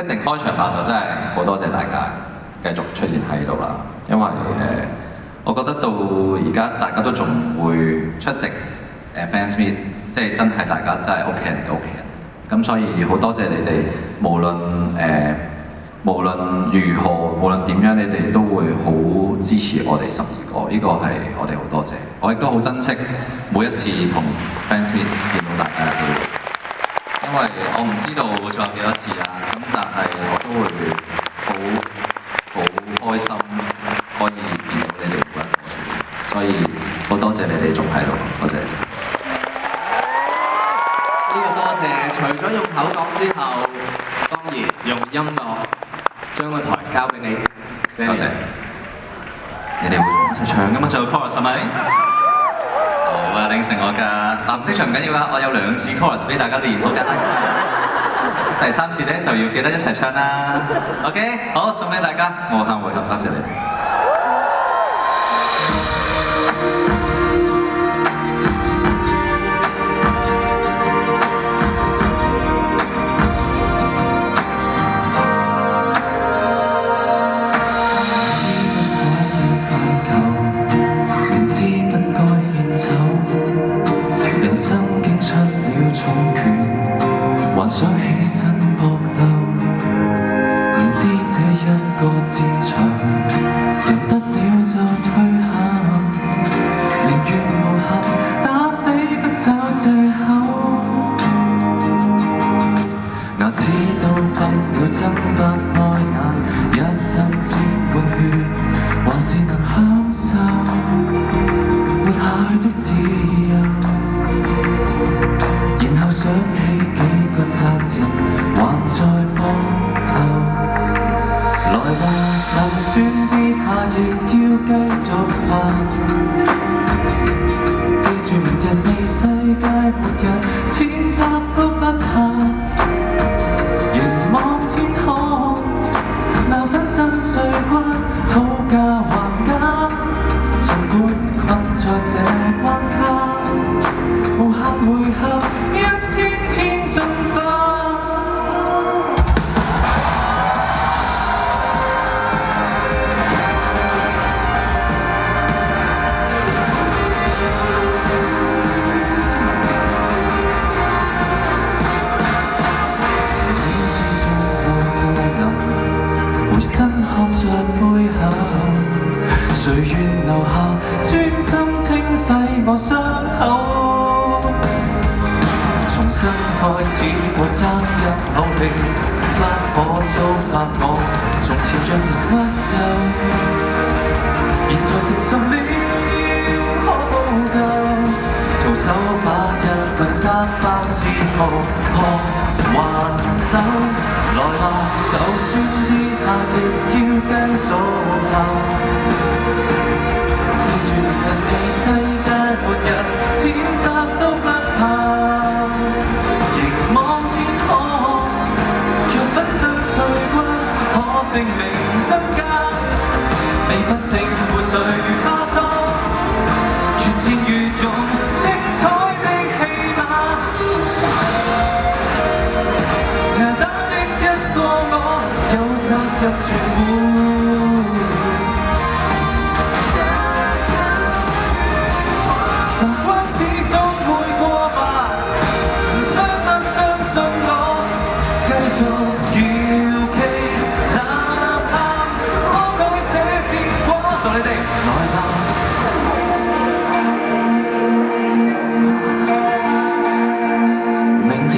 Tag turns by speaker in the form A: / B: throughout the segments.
A: 一定開場白就真係好多謝大家繼續出現喺度啦，因為我覺得到而家大家都仲會出席fans meet， 即係真係大家真係屋企人嘅屋企人。咁所以好多謝你哋，無論如何，無論點樣，你哋都會好支持我哋12個，呢個係我哋好多謝。我亦都好珍惜每一次同 fans meet 見到大家嘅機會，因為我唔知道仲有幾多次啦。咁但係我都會好開心可以見到你哋每一個出現，所以好多謝你哋仲喺度，多謝。
B: 呢個多謝，除咗用口講之後，當然用音樂將個台交俾你。
A: 多謝。你哋會同我一齊唱㗎嘛？最後 chorus 係咪？好啊，應承我㗎。唔識唱唔緊要啊，我有2次 chorus 俾大家練，好簡單。第3次咧就要記得一齊唱啦。OK， 好，送俾大家，無限回合，多謝你哋。
C: 想起身搏鬥，明知這一個戰場贏不了就退下，寧願無憾打死不找藉口。牙齒都崩了，睜不開眼，一心只換血，還是能享受活下去的自由。然後想起責任還在膊頭，來吧，就算跌下亦要繼續爬。記住明日未世界末日，1000都不怕。凝望天空，鬧分身碎骨，討價還價。儘管困在這關卡，無限回合，一天天進化。看着背後，誰願留下專心清洗我傷口？重新開始過，責任努力，不可糟蹋我。從前讓人屈就，現在成熟了，可補救。徒手把一個沙包撕破，學還手。來吧，就算跌下亦要繼續跑。記住明日未世界末日，1000都不怕。凝望天空，若分身碎骨，可證明身家。未分勝負誰怕拖，越戰越勇，精彩的戲碼。責任全會，難關始終會過吧，唔傷不相信我，繼續搖旗吶喊，可改寫戰果。到你哋來吧，明日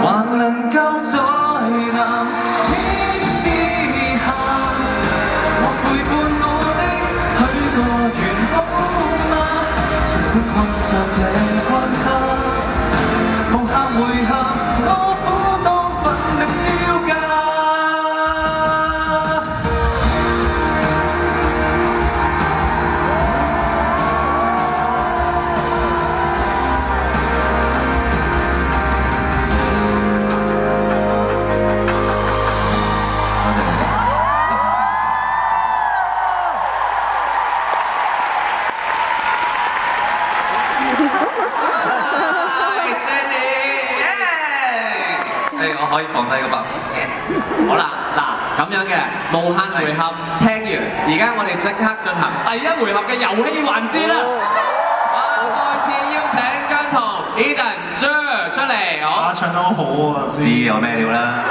C: 還能夠再南天。
A: 可以放低個包。
B: 好啦，嗱咁樣嘅無限回合聽完，而家我哋即刻進行第一回合嘅遊戲環節啦！再次邀請姜濤、Eden、Sir 出嚟，好。
D: 唱得好好啊！
A: 知有咩料啦？